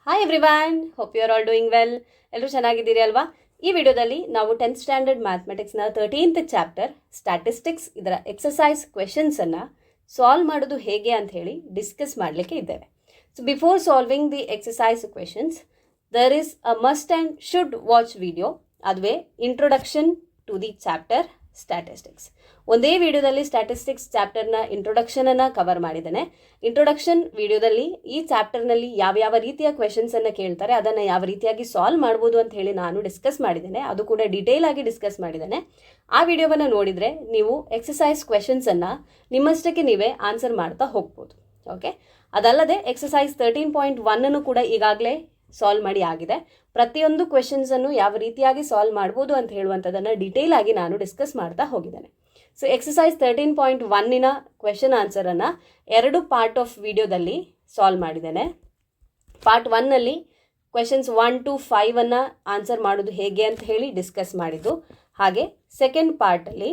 Hi everyone, hope you are all doing well. ಎಲ್ಲರೂ ಚೆನ್ನಾಗಿದ್ದೀರಿ ಅಲ್ವಾ? ಈ ವಿಡಿಯೋದಲ್ಲಿ ನಾವು 10th ಸ್ಟ್ಯಾಂಡರ್ಡ್ ಮ್ಯಾಥಮೆಟಿಕ್ಸ್ನ 13th ಚಾಪ್ಟರ್ ಸ್ಟ್ಯಾಟಿಸ್ಟಿಕ್ಸ್ ಇದರ ಎಕ್ಸಸೈಸ್ ಕ್ವೆಶನ್ಸನ್ನು ಸಾಲ್ವ್ ಮಾಡೋದು ಹೇಗೆ ಅಂತ ಹೇಳಿ ಡಿಸ್ಕಸ್ ಮಾಡಲಿಕ್ಕೆ ಇದ್ದೇವೆ. So before solving the exercise questions there is a must and should watch video, ಅದುವೇ introduction to the chapter statistics. ಒಂದೇ ವಿಡಿಯೋದಲ್ಲಿ ಸ್ಟ್ಯಾಟಿಸ್ಟಿಕ್ಸ್ ಚಾಪ್ಟರ್ನ ಇಂಟ್ರೊಡಕ್ಷನನ್ನು ಕವರ್ ಮಾಡಿದ್ದೇನೆ. ಇಂಟ್ರೊಡಕ್ಷನ್ ವಿಡಿಯೋದಲ್ಲಿ ಈ ಚಾಪ್ಟರ್ನಲ್ಲಿ ಯಾವ ರೀತಿಯ ಕ್ವೆಶನ್ಸನ್ನು ಕೇಳ್ತಾರೆ, ಅದನ್ನು ಯಾವ ರೀತಿಯಾಗಿ ಸಾಲ್ವ್ ಮಾಡ್ಬೋದು ಅಂತ ಹೇಳಿ ನಾನು ಡಿಸ್ಕಸ್ ಮಾಡಿದ್ದೇನೆ. ಅದು ಕೂಡ ಡೀಟೇಲ್ ಆಗಿ ಡಿಸ್ಕಸ್ ಮಾಡಿದ್ದೇನೆ. ಆ ವಿಡಿಯೋವನ್ನು ನೋಡಿದರೆ ನೀವು ಎಕ್ಸಸೈಸ್ ಕ್ವೆಶನ್ಸನ್ನು ನಿಮ್ಮಷ್ಟಕ್ಕೆ ನೀವೇ ಆನ್ಸರ್ ಮಾಡ್ತಾ ಹೋಗ್ಬೋದು. ಓಕೆ, ಅದಲ್ಲದೆ ಎಕ್ಸಸೈಸ್ 13.1 ಕೂಡ ಈಗಾಗಲೇ ಸಾಲ್ವ್ ಮಾಡಿ ಆಗಿದೆ. ಪ್ರತಿಯೊಂದು ಕ್ವೆಶನ್ಸನ್ನು ಯಾವ ರೀತಿಯಾಗಿ ಸಾಲ್ವ್ ಮಾಡ್ಬೋದು ಅಂತ ಹೇಳುವಂಥದ್ದನ್ನು ಡೀಟೇಲ್ ಆಗಿ ನಾನು ಡಿಸ್ಕಸ್ ಮಾಡ್ತಾ ಹೋಗಿದ್ದೇನೆ. ಸೊ ಎಕ್ಸಸೈಸ್ 13.1 ಕ್ವೆಶನ್ ಆನ್ಸರನ್ನು 2 ಪಾರ್ಟ್ ಆಫ್ ವಿಡಿಯೋದಲ್ಲಿ ಸಾಲ್ವ್ ಮಾಡಿದ್ದೇನೆ. ಪಾರ್ಟ್ 1ನಲ್ಲಿ ಕ್ವೆಶನ್ಸ್ 1 to 5 ಆನ್ಸರ್ ಮಾಡೋದು ಹೇಗೆ ಅಂತ ಹೇಳಿ ಡಿಸ್ಕಸ್ ಮಾಡಿದ್ದು. ಹಾಗೆ ಸೆಕೆಂಡ್ ಪಾರ್ಟಲ್ಲಿ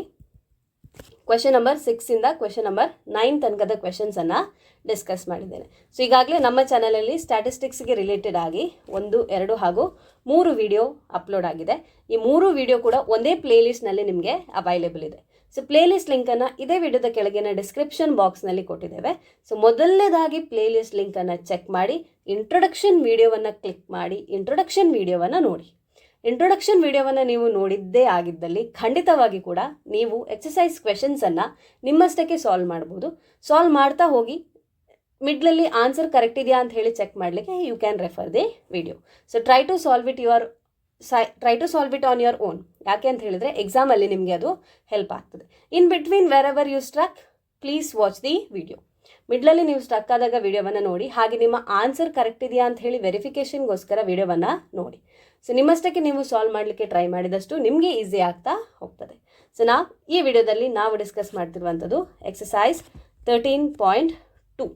ಕ್ವೆಶನ್ ನಂಬರ್ 6 ಕ್ವೆಶನ್ ನಂಬರ್ 9 ತನಕದ ಕ್ವೆಶನ್ಸನ್ನು ಡಿಸ್ಕಸ್ ಮಾಡಿದ್ದೇನೆ. ಸೊ ಈಗಾಗಲೇ ನಮ್ಮ ಚಾನಲಲ್ಲಿ ಸ್ಟ್ಯಾಟಿಸ್ಟಿಕ್ಸ್ಗೆ ರಿಲೇಟೆಡ್ ಆಗಿ 1, 2 ಹಾಗೂ 3 ವಿಡಿಯೋ ಅಪ್ಲೋಡ್ ಆಗಿದೆ. ಈ 3 ವಿಡಿಯೋ ಕೂಡ ಒಂದೇ ಪ್ಲೇಲಿಸ್ಟ್ನಲ್ಲಿ ನಿಮಗೆ ಅವೈಲೇಬಲ್ ಇದೆ. ಸೊ ಪ್ಲೇಲಿಸ್ಟ್ ಲಿಂಕನ್ನು ಇದೇ ವಿಡಿಯೋದ ಕೆಳಗಿನ ಡಿಸ್ಕ್ರಿಪ್ಷನ್ ಬಾಕ್ಸ್ನಲ್ಲಿ ಕೊಟ್ಟಿದ್ದೇವೆ. ಸೊ ಮೊದಲನೇದಾಗಿ ಪ್ಲೇಲಿಸ್ಟ್ ಲಿಂಕನ್ನು ಚೆಕ್ ಮಾಡಿ ಇಂಟ್ರೊಡಕ್ಷನ್ ವಿಡಿಯೋವನ್ನು ಕ್ಲಿಕ್ ಮಾಡಿ ಇಂಟ್ರೊಡಕ್ಷನ್ ವಿಡಿಯೋವನ್ನು ನೋಡಿ. ಇಂಟ್ರೊಡಕ್ಷನ್ ವಿಡಿಯೋವನ್ನು ನೀವು ನೋಡಿದ್ದೇ ಆಗಿದ್ದಲ್ಲಿ ಖಂಡಿತವಾಗಿ ಕೂಡ ನೀವು ಎಕ್ಸಸೈಸ್ ಕ್ವೆಶನ್ಸನ್ನು ನಿಮ್ಮಷ್ಟಕ್ಕೆ ಸಾಲ್ವ್ ಮಾಡ್ಬೋದು. ಸಾಲ್ವ್ ಮಾಡ್ತಾ ಹೋಗಿ ಮಿಡ್ಲಲ್ಲಿ ಆನ್ಸರ್ ಕರೆಕ್ಟ್ ಇದೆಯಾ ಅಂತ ಹೇಳಿ ಚೆಕ್ ಮಾಡಲಿಕ್ಕೆ you can refer the video. So try to solve it on your own. ಯಾಕೆ ಅಂತ ಹೇಳಿದರೆ ಎಕ್ಸಾಮಲ್ಲಿ ನಿಮಗೆ ಅದು ಹೆಲ್ಪ್ ಆಗ್ತದೆ. In between wherever you struck, please watch the video. ಮಿಡ್ಲಲ್ಲಿ ನೀವು ಸ್ಟ್ರಕ್ ಆದಾಗ ವಿಡಿಯೋವನ್ನು ನೋಡಿ, ಹಾಗೆ ನಿಮ್ಮ ಆನ್ಸರ್ ಕರೆಕ್ಟ್ ಇದೆಯಾ ಅಂತ ಹೇಳಿ ವೆರಿಫಿಕೇಷನ್ಗೋಸ್ಕರ ವಿಡಿಯೋವನ್ನು ನೋಡಿ. ಸೊ ನಿಮ್ಮಷ್ಟಕ್ಕೆ ನೀವು ಸಾಲ್ವ್ ಮಾಡಲಿಕ್ಕೆ ಟ್ರೈ ಮಾಡಿದಷ್ಟು ನಿಮಗೆ ಈಸಿ ಆಗ್ತಾ ಹೋಗ್ತದೆ. ಸೊ ಈ ವಿಡಿಯೋದಲ್ಲಿ ನಾವು ಡಿಸ್ಕಸ್ ಮಾಡ್ತಿರುವಂಥದ್ದು ಎಕ್ಸಸೈಸ್ 13.2.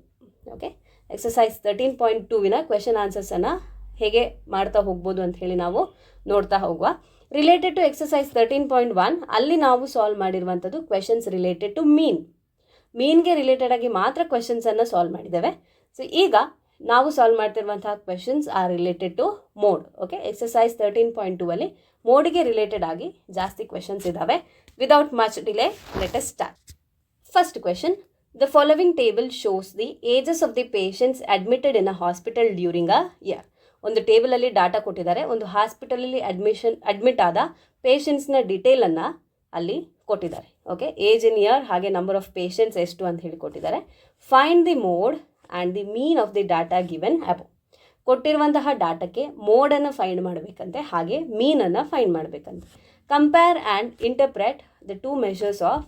ಓಕೆ, ಎಕ್ಸಸೈಸ್ 13.2 ಕ್ವೆಶನ್ ಆನ್ಸರ್ಸನ್ನು ಹೇಗೆ ಮಾಡ್ತಾ ಹೋಗ್ಬೋದು ಅಂತ ಹೇಳಿ ನಾವು ನೋಡ್ತಾ ಹೋಗುವ. ರಿಲೇಟೆಡ್ ಟು ಎಕ್ಸಸೈಸ್ 13.1 ಅಲ್ಲಿ ನಾವು ಸಾಲ್ವ್ ಮಾಡಿರುವಂಥದ್ದು ಕ್ವೆಶನ್ಸ್ ರಿಲೇಟೆಡ್ ಟು ಮೀನ್ಗೆ ರಿಲೇಟೆಡ್ ಆಗಿ ಮಾತ್ರ ಕ್ವೆಶನ್ಸನ್ನು ಸಾಲ್ವ್ ಮಾಡಿದ್ದೇವೆ. ಸೊ ಈಗ ನಾವು ಸಾಲ್ವ್ ಮಾಡ್ತಿರುವಂತಹ questions are related to mode. Okay, exercise 13.2 ಅಲ್ಲಿ ಮೋಡ್ಗೆ ರಿಲೇಟೆಡ್ ಆಗಿ ಜಾಸ್ತಿ ಕ್ವೆಶನ್ಸ್ ಇದ್ದಾವೆ. Without much delay let us start. First question, the following table shows the ages of the patients admitted in a hospital during a year. ಒಂದು ಟೇಬಲಲ್ಲಿ data ಕೊಟ್ಟಿದ್ದಾರೆ. ಒಂದು ಹಾಸ್ಪಿಟಲಲ್ಲಿ ಅಡ್ಮಿಟ್ ಆದ ಪೇಷಂಟ್ಸ್ನ ಡೀಟೇಲನ್ನು ಅಲ್ಲಿ ಕೊಟ್ಟಿದ್ದಾರೆ. ಓಕೆ, ಏಜ್ ಇನ್ ಇಯರ್ ಹಾಗೆ ನಂಬರ್ ಆಫ್ ಪೇಷಂಟ್ಸ್ ಎಷ್ಟು ಅಂತ ಹೇಳಿ ಕೊಟ್ಟಿದ್ದಾರೆ. Find the mode and the mean of the data given above. ಕೊಟ್ಟಿರುವಂತಹ ಡಾಟಾಕ್ಕೆ ಮೋಡನ್ನು ಫೈಂಡ್ ಮಾಡಬೇಕಂತೆ, ಹಾಗೆ ಮೀನನ್ನು ಫೈಂಡ್ ಮಾಡಬೇಕಂತೆ. Compare and interpret the 2 measures of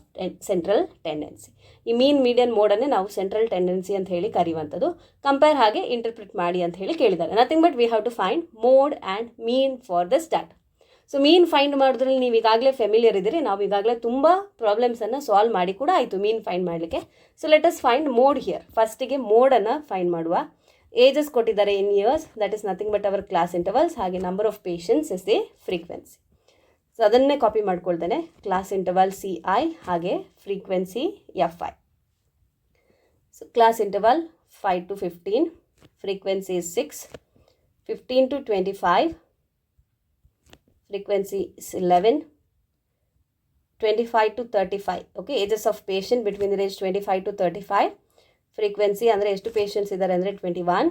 central tendency. ಈ ಮೀಡಿಯನ್ ಮೋಡನ್ನೇ ನಾವು ಸೆಂಟ್ರಲ್ ಟೆಂಡೆನ್ಸಿ ಅಂತ ಹೇಳಿ ಕರೆಯುವಂಥದ್ದು. ಕಂಪೇರ್ ಹಾಗೆ ಇಂಟರ್ಪ್ರೆಟ್ ಮಾಡಿ ಅಂತ ಹೇಳಿ ಕೇಳಿದ್ದಾರೆ. Nothing but we have to find mode and mean for this data. So mean find ಮಾಡೋದ್ರಲ್ಲಿ ನೀವು ಈಗಾಗಲೇ ಫೆಮಿಲಿಯರ್ ಇದ್ದೀರಿ. ನಾವು ಈಗಾಗಲೇ ತುಂಬ ಪ್ರಾಬ್ಲಮ್ಸನ್ನು ಸಾಲ್ವ್ ಮಾಡಿ ಕೂಡ ಆಯಿತು ಮೀನ್ ಫೈಂಡ್ ಮಾಡಲಿಕ್ಕೆ. So let us find mode here. ಫಸ್ಟಿಗೆ ಮೋಡನ್ನು ಫೈಂಡ್ ಮಾಡುವ. ಏಜಸ್ ಕೊಟ್ಟಿದ್ದಾರೆ in years, that is nothing but our class intervals, ಹಾಗೆ number of patients is the frequency. So ಅದನ್ನೇ ಕಾಪಿ ಮಾಡ್ಕೊಳ್ತೇನೆ. ಕ್ಲಾಸ್ ಇಂಟರ್ವಲ್ CI ಹಾಗೆ frequency FI. So class interval 5 to 15, frequency is 6, 15 to 25, frequency is 11, 25 to 35. Okay, ages of patient between the range 25 to 35. frequency ಅಂದರೆ ಎಷ್ಟು patients ಇದ್ದಾರೆ ಅಂದರೆ 21.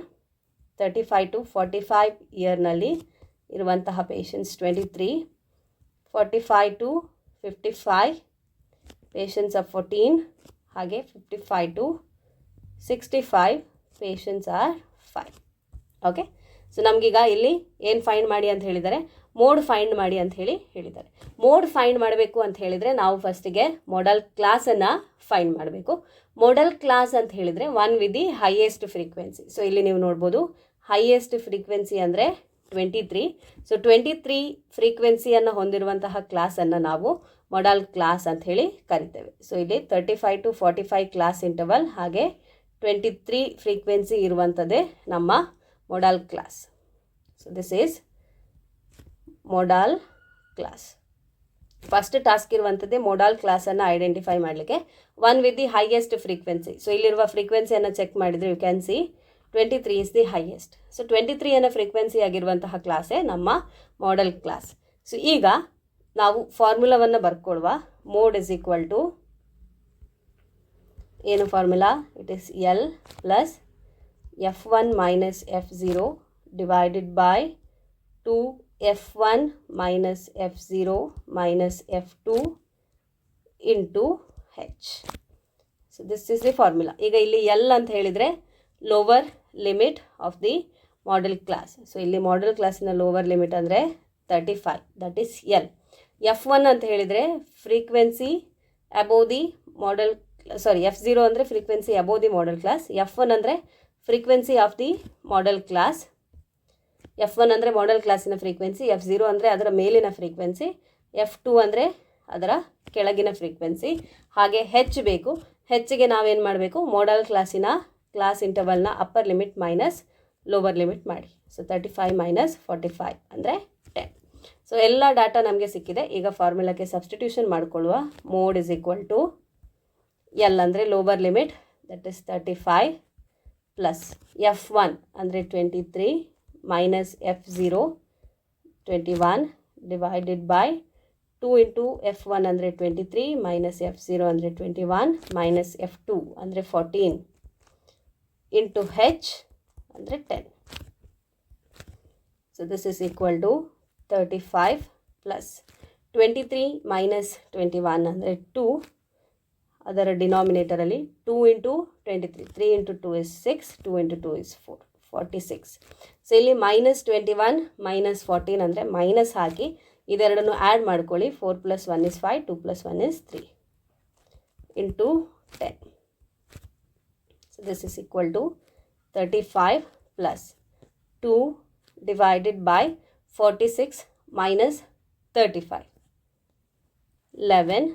35 to 45 ಇಯರ್ನಲ್ಲಿ ಇರುವಂತಹ patients 23. 45 to 55 patients are 14. ಹಾಗೆ 55 to 65 patients are 5. Okay, so ನಮಗೀಗ ಇಲ್ಲಿ ಏನು find ಮಾಡಿ ಅಂತ ಹೇಳಿದ್ದಾರೆ, ಮೋಡ್ ಫೈಂಡ್ ಮಾಡಿ ಅಂತ ಹೇಳಿದ್ದಾರೆ. ಮೋಡ್ ಫೈಂಡ್ ಮಾಡಬೇಕು ಅಂತ ಹೇಳಿದರೆ ನಾವು ಫಸ್ಟಿಗೆ ಮೋಡಲ್ ಕ್ಲಾಸನ್ನು ಫೈಂಡ್ ಮಾಡಬೇಕು. ಮೋಡಲ್ ಕ್ಲಾಸ್ ಅಂತ ಹೇಳಿದರೆ 1 with the highest frequency. So ಇಲ್ಲಿ ನೀವು ನೋಡ್ಬೋದು ಹೈಯೆಸ್ಟ್ ಫ್ರೀಕ್ವೆನ್ಸಿ ಅಂದರೆ 23. ಸೊ 23 ಫ್ರೀಕ್ವೆನ್ಸಿಯನ್ನು ಹೊಂದಿರುವಂತಹ ಕ್ಲಾಸನ್ನು ನಾವು ಮೋಡಲ್ ಕ್ಲಾಸ್ ಅಂತ ಹೇಳಿ ಕರಿತೇವೆ. ಸೊ ಇಲ್ಲಿ 35 to 45 ಕ್ಲಾಸ್ ಇಂಟರ್ವಲ್ ಹಾಗೆ 23 ಫ್ರೀಕ್ವೆನ್ಸಿ ಇರುವಂಥದ್ದೇ ನಮ್ಮ modal class. So this is modal class. First task ಇರುವಂಥದ್ದೇ ಮೋಡಲ್ ಕ್ಲಾಸನ್ನು ಐಡೆಂಟಿಫೈ ಮಾಡಲಿಕ್ಕೆ. 1 with the highest frequency. So ಇಲ್ಲಿರುವ ಫ್ರೀಕ್ವೆನ್ಸಿಯನ್ನು ಚೆಕ್ ಮಾಡಿದರೆ you can see 23 is the highest. So 23 ಅನ್ನೋ ಫ್ರೀಕ್ವೆನ್ಸಿ ಆಗಿರುವಂತಹ ಕ್ಲಾಸೇ ನಮ್ಮ ಮಾಡೆಲ್ ಕ್ಲಾಸ್. ಸೊ ಈಗ ನಾವು ಫಾರ್ಮುಲಾವನ್ನು ಬರ್ಕೊಳ್ಳುವ. ಮೋಡ್ ಇಸ್ ಈಕ್ವಲ್ ಟು ಏನು formula? It is L plus f1 minus f0 divided by 2 f1 minus f0 minus f2 into h. So this is the formula. ಈಗ ಇಲ್ಲಿ L ಅಂತ ಹೇಳಿದರೆ lower limit of the modal class. So ಇಲ್ಲಿ model ಕ್ಲಾಸಿನ lower limit ಅಂದರೆ 35, that is L. f1 ಅಂತ ಹೇಳಿದರೆ frequency above the model, sorry f0 ಅಂದರೆ frequency above the modal class, f1 ಅಂದರೆ frequency of the modal class. f1 ಅಂದರೆ model ಕ್ಲಾಸಿನ frequency, f0 ಅಂದರೆ ಅದರ ಮೇಲಿನ ಫ್ರೀಕ್ವೆನ್ಸಿ, f2 ಅಂದರೆ ಅದರ ಕೆಳಗಿನ ಫ್ರೀಕ್ವೆನ್ಸಿ. ಹಾಗೆ ಹೆಚ್ ಬೇಕು. ಹೆಚ್ಚಿಗೆ ನಾವೇನು ಮಾಡಬೇಕು? ಮಾಡೆಲ್ ಕ್ಲಾಸಿನ ಕ್ಲಾಸ್ ಇಂಟರ್ವಲ್ನ upper limit minus lower limit ಮಾಡಿ. ಸೊ 35 ಮೈನಸ್ 45 ಅಂದರೆ 10. ಸೊ ಎಲ್ಲ ಡಾಟಾ ನಮಗೆ ಸಿಕ್ಕಿದೆ. ಈಗ ಫಾರ್ಮುಲಾಕ್ಕೆ ಸಬ್ಸ್ಟಿಟ್ಯೂಷನ್ ಮಾಡಿಕೊಳ್ಳುವ. Mode is equal to L ಅಂದರೆ lower limit, that is 35 plus f1 ಅಂದರೆ 23 minus f0 21 divided by 2 into f1 ಅಂದರೆ 23 ಮೈನಸ್ f0 ಅಂದರೆ 21 ಮೈನಸ್ f2 ಅಂದರೆ 14 ಇಂಟು h ಅಂದರೆ 10. So this is equal to 35 plus 23 minus 21 ಅಂದರೆ 2, ಅದರ ಡಿನಾಮಿನೇಟರಲ್ಲಿ 2 into 23, 3 into 2 is 6, 2 into 2 is 4, 46. So ಇಲ್ಲಿ minus 21 minus 14 ಅಂದರೆ ಮೈನಸ್ ಹಾಕಿ ಇದೆರಡನ್ನು ಆ್ಯಡ್ ಮಾಡ್ಕೊಳ್ಳಿ. 4 plus 1 is 5, 2 plus 1 is 3 into 10. So this is equal to 35 plus 2 divided by 46 minus 35, 11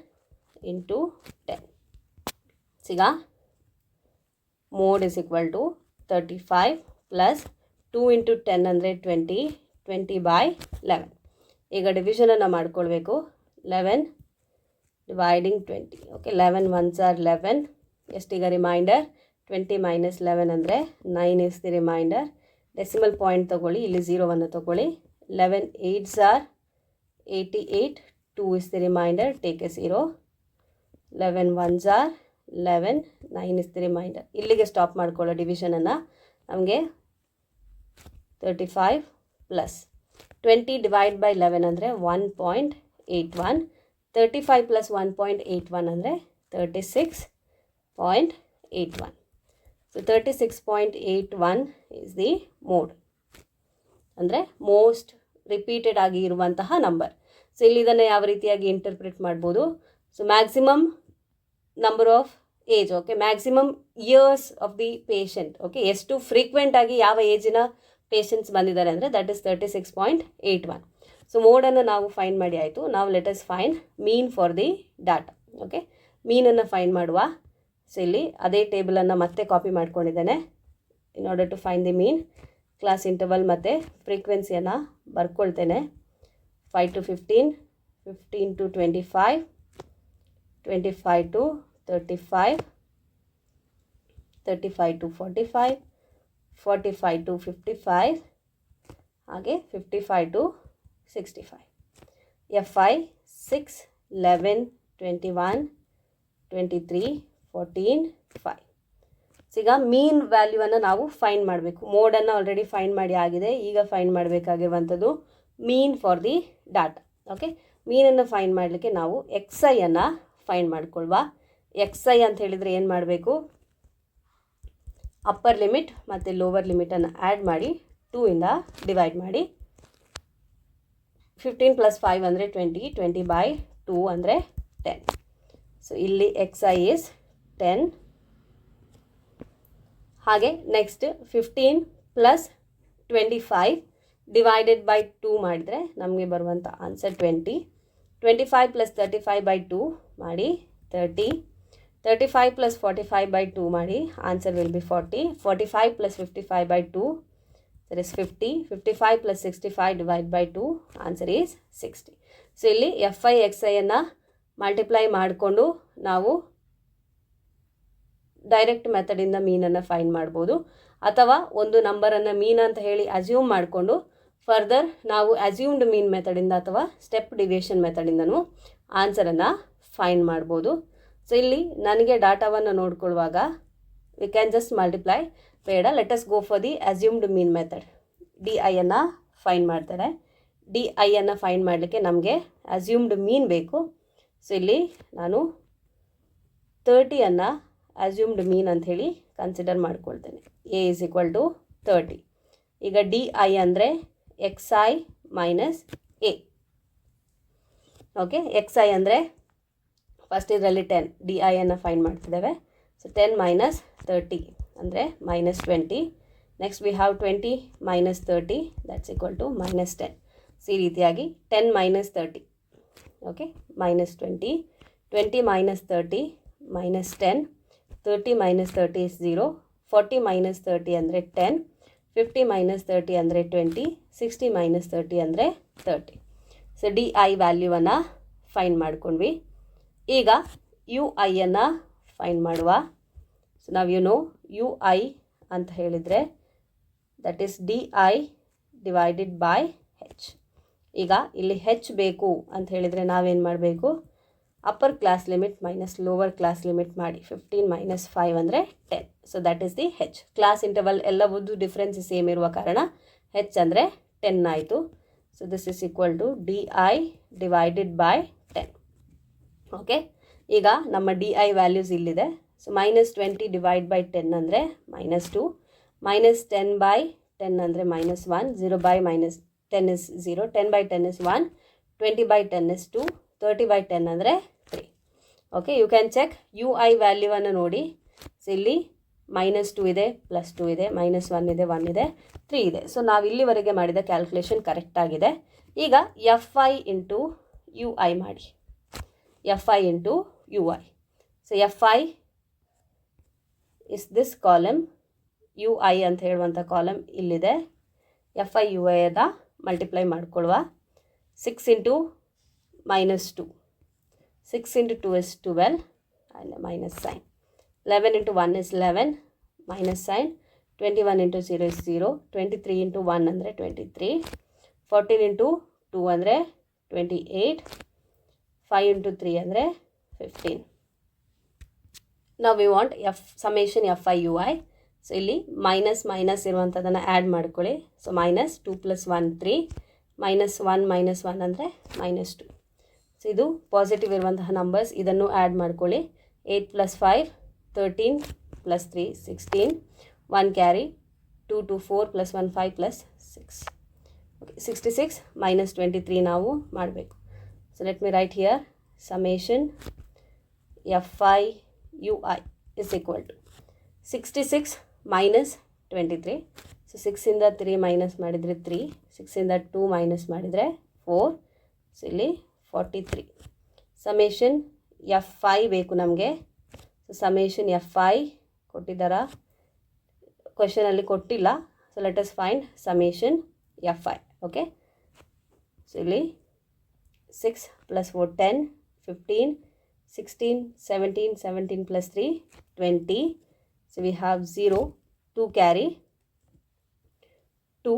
into 10. ಈಗ mode is equal to 35 plus 2 into 10 ಅಂದರೆ 20, 20 by 11. ಈಗ ಡಿವಿಷನನ್ನು ಮಾಡ್ಕೊಳ್ಬೇಕು. 11 ಡಿವೈಡಿಂಗ್ 20. Okay, 11 ones are 11. ಎಷ್ಟೀಗ ರಿಮೈಂಡರ್? 20 ಮೈನಸ್ 11 ಅಂದರೆ 9 is the reminder. Decimal point ತೊಗೊಳ್ಳಿ, ಇಲ್ಲಿ 0ವನ್ನು ತೊಗೊಳ್ಳಿ. 11 8s are 88, 2 is the reminder, take a 0. 11 1s are 11, 9 is the reminder. ಇಲ್ಲಿಗೆ ಸ್ಟಾಪ್ ಮಾಡ್ಕೊಳ್ಳೋ ಡಿವಿಷನನ್ನು. ನಮಗೆ 35 ಪ್ಲಸ್ 20 ಡಿವೈಡ್ ಬೈ 11 ಅಂದರೆ 1.81. 35 ಪ್ಲಸ್ 1.81 ಅಂದರೆ 36.81. ಸೊ 36.81 ಈಸ್ ದಿ ಮೋಡ್, ಅಂದರೆ ಮೋಸ್ಟ್ ರಿಪೀಟೆಡ್ ಆಗಿ ಇರುವಂತಹ ನಂಬರ್. ಸೊ ಇಲ್ಲಿ ಇದನ್ನು ಯಾವ ರೀತಿಯಾಗಿ ಇಂಟರ್ಪ್ರಿಟ್ ಮಾಡ್ಬೋದು? So maximum number of age, okay, maximum years of the patient, okay, ಎಷ್ಟು ಫ್ರೀಕ್ವೆಂಟ್ ಆಗಿ ಯಾವ ಏಜಿನ ಪೇಷಂಟ್ಸ್ ಬಂದಿದ್ದಾರೆ ಅಂದರೆ ದಟ್ ಇಸ್ 36.81. ಸೊ ಮೋಡನ್ನು ನಾವು ಫೈಂಡ್ ಮಾಡಿ ಆಯಿತು. ನಾವು let us find mean for the data. Okay, ಮೀನನ್ನು ಫೈಂಡ್ ಮಾಡುವ. ಸೊ ಇಲ್ಲಿ ಅದೇ ಟೇಬಲನ್ನು ಮತ್ತೆ ಕಾಪಿ ಮಾಡ್ಕೊಂಡಿದ್ದೇನೆ. In order to find the mean, class interval ಮತ್ತು ಫ್ರೀಕ್ವೆನ್ಸಿಯನ್ನು ಬರ್ಕೊಳ್ತೇನೆ. 5 to 15, 15 to 25, 25 to 35, 35 to 45, 45 to 55, ಹಾಗೆ 55 to 65. FI 6, 11, 21, 23, 14, 5. ಈಗ ಮೀನ್ ವ್ಯಾಲ್ಯೂವನ್ನು ನಾವು ಫೈಂಡ್ ಮಾಡಬೇಕು. ಮೋಡನ್ನು ಆಲ್ರೆಡಿ ಫೈಂಡ್ ಮಾಡಿ ಆಗಿದೆ. ಈಗ ಫೈಂಡ್ ಮಾಡಬೇಕಾಗಿರುವಂಥದ್ದು mean for the data. Okay, ಮೀನನ್ನು ಫೈಂಡ್ ಮಾಡಲಿಕ್ಕೆ ನಾವು XIಯನ್ನು ಫೈಂಡ್ ಮಾಡ್ಕೊಳ್ವಾ. XI ಅಂತ ಹೇಳಿದರೆ ಏನು ಮಾಡಬೇಕು? ಅಪ್ಪರ್ ಲಿಮಿಟ್ ಮತ್ತು ಲೋವರ್ ಲಿಮಿಟನ್ನು ಆ್ಯಡ್ ಮಾಡಿ 2 ಇಂದ ಡಿವೈಡ್ ಮಾಡಿ. 15 ಪ್ಲಸ್ 5 ಅಂದರೆ 20, 20 ಬೈ 2 ಅಂದರೆ 10. ಸೊ ಇಲ್ಲಿ XI ಈಸ್ 10. ಹಾಗೆ ನೆಕ್ಸ್ಟ್ 15 ಪ್ಲಸ್ 25 ಡಿವೈಡೆಡ್ ಬೈ 2 ಮಾಡಿದರೆ ನಮಗೆ ಬರುವಂಥ ಆನ್ಸರ್ 20. 25 ಪ್ಲಸ್ 35 ಬೈ 2 ಮಾಡಿ 30. 35 ಪ್ಲಸ್ 45 ಬೈ 2 ಮಾಡಿ, answer will be 40. 45 plus 55 by 2 that is 50. 55 plus 65 divide by 2, answer is 60. So ಇಲ್ಲಿ FI XIಯನ್ನು ಮಲ್ಟಿಪ್ಲೈ ಮಾಡಿಕೊಂಡು ನಾವು ಡೈರೆಕ್ಟ್ ಮೆಥಡಿಂದ ಮೀನನ್ನು ಫೈಂಡ್ ಮಾಡ್ಬೋದು. ಅಥವಾ ಒಂದು ನಂಬರನ್ನು ಮೀನ್ ಅಂತ ಹೇಳಿ ಅಸ್ಯೂಮ್ ಮಾಡಿಕೊಂಡು ಫರ್ದರ್ ನಾವು ಅಸ್ಯೂಮ್ಡ್ ಮೀನ್ ಮೆಥಡಿಂದ ಅಥವಾ ಸ್ಟೆಪ್ ಡಿವಿಯೇಷನ್ ಮೆಥಡಿಂದನೂ ಆನ್ಸರನ್ನು ಫೈಂಡ್ ಮಾಡ್ಬೋದು. ಸೊ ಇಲ್ಲಿ ನನಗೆ ಡಾಟಾವನ್ನು ನೋಡ್ಕೊಳ್ಳುವಾಗ ವಿ ಕ್ಯಾನ್ ಜಸ್ಟ್ ಮಲ್ಟಿಪ್ಲೈ, ಬೇಡ, let us go for the assumed mean method. D ಐಯನ್ನು ಫೈಂಡ್ ಮಾಡ್ತಾರೆ. ಡಿ ಐಯನ್ನು ಫೈಂಡ್ ಮಾಡಲಿಕ್ಕೆ ನಮಗೆ ಅಸ್ಯೂಮ್ಡ್ ಮೀನ್ ಬೇಕು. ಸೊ ಇಲ್ಲಿ ನಾನು 30 ಅಸ್ಯೂಮ್ಡ್ ಮೀನ್ ಅಂಥೇಳಿ ಕನ್ಸಿಡರ್ ಮಾಡ್ಕೊಳ್ತೇನೆ. A is equal to 30. ಈಗ ಡಿ ಐ ಅಂದರೆ X I minus A. Okay, X I ಅಂದರೆ ಫಸ್ಟ್ ಇದರಲ್ಲಿ 10, ಡಿ ಐಯನ್ನು ಫೈಂಡ್ ಮಾಡ್ತಿದ್ದೇವೆ. ಸೊ 10 ಮೈನಸ್ 30 ಅಂದರೆ minus 20. Next we have 20 minus 30, that's equal to minus 10. So ಈ ರೀತಿಯಾಗಿ 10 minus 30, okay, minus 20, 20 minus 30 minus 10, 30 minus 30 is 0, 40 minus 30 ಅಂದರೆ 10, 50 minus 30 ಅಂದರೆ 20, 60 minus 30 ಅಂದರೆ 30. ಸೊ ಡಿ ಐ ವ್ಯಾಲ್ಯೂವನ್ನು ಫೈಂಡ್ ಮಾಡ್ಕೊಂಡ್ವಿ. ಈಗ ಯು ಐಯನ್ನು ಫೈಂಡ್ ಮಾಡುವ. ಸೊ ನಾವು ಯು ಐ ಅಂತ ಹೇಳಿದರೆ that is D I divided by H. ಈಗ ಇಲ್ಲಿ ಹೆಚ್ ಬೇಕು ಅಂತ ಹೇಳಿದರೆ ನಾವೇನು ಮಾಡಬೇಕು, upper class limit minus lower class limit ಮಾಡಿ 15 ಮೈನಸ್ 5 ಅಂದರೆ 10. So that is the H. Class interval ಎಲ್ಲವೂ ಡಿಫ್ರೆನ್ಸ್ ಸೇಮ್ ಇರುವ ಕಾರಣ ಹೆಚ್ ಅಂದರೆ 10 ಆಯಿತು. So this is equal to D I divided by 10. Okay, ಈಗ ನಮ್ಮ ಡಿ ಐ ವ್ಯಾಲ್ಯೂಸ್ ಇಲ್ಲಿದೆ. ಸೊ ಮೈನಸ್ 20 ಡಿವೈಡ್ ಬೈ 10 ಅಂದರೆ ಮೈನಸ್ 2, ಮೈನಸ್ 10 ಬೈ 10 ಅಂದರೆ minus 1, 0 by minus 10 is 0, 10 by 10 is 1, 20 by 10 is 2, 30 by 10 ಅಂದರೆ 3. Okay, you can check U I ವ್ಯಾಲ್ಯೂವನ್ನು ನೋಡಿ. So ಇಲ್ಲಿ minus 2 ಇದೆ, ಪ್ಲಸ್ 2 ಇದೆ, ಮೈನಸ್ 1 ಇದೆ, 1 ಇದೆ, 3 ಇದೆ. ಸೊ ನಾವು ಇಲ್ಲಿವರೆಗೆ ಮಾಡಿದ ಕ್ಯಾಲ್ಕುಲೇಷನ್ ಕರೆಕ್ಟಾಗಿದೆ. ಈಗ F I into U I ಮಾಡಿ. F I into U I. So F I is this column, U I ಅಂತ ಹೇಳುವಂಥ ಕಾಲಮ್ ಇಲ್ಲಿದೆ. ಎಫ್ ಐ ಯು ಐದ ಮಲ್ಟಿಪ್ಲೈ ಮಾಡ್ಕೊಳ್ಳುವ. 6 into minus 2, 6 into 2 is 12 and minus sign, 11 into 1 is 11 minus sign, 21 into 0 is 0, 23 into 1 ಅಂದರೆ 23, 14 into 2 ಅಂದರೆ 28, 5 into 3 ಅಂದರೆ 15. Now we want summation F I you I. So ಇಲ್ಲಿ minus minus ಇರುವಂಥದ್ದನ್ನು add ಮಾಡ್ಕೊಳ್ಳಿ. So minus 2 + 1 3, minus 1 ಅಂದರೆ minus 2. So ಇದು positive ಇರುವಂತಹ numbers, ಇದನ್ನು ಆ್ಯಡ್ ಮಾಡ್ಕೊಳ್ಳಿ. 8 + 5 13 + 3 16, 1 ಕ್ಯಾರಿ, 2 2 4 + 1 5 + 6. ಓಕೆ, 66 ಮೈನಸ್ 23 ನಾವು ಮಾಡಬೇಕು. So let me write here summation F I you I is equal to 66 minus 23. So 6ಇಂದ 3 ಮೈನಸ್ ಮಾಡಿದರೆ 3, 6ಇಂದ 2 ಮೈನಸ್ ಮಾಡಿದರೆ 4. ಸೊ ಇಲ್ಲಿ 43. ಸಮೇಷನ್ ಎಫ್ ಐ ಬೇಕು ನಮಗೆ. ಸೊ ಸಮೇಷನ್ ಎಫ್ ಐ ಕೊಟ್ಟಿದ್ದಾರಾ, ಕ್ವೆಶನಲ್ಲಿ ಕೊಟ್ಟಿಲ್ಲ. So let us find summation F I. Okay, so ಇಲ್ಲಿ 6 + 4 10, 15, 16, 17, 17 + 3 20. So we have 0, 2 carry, 2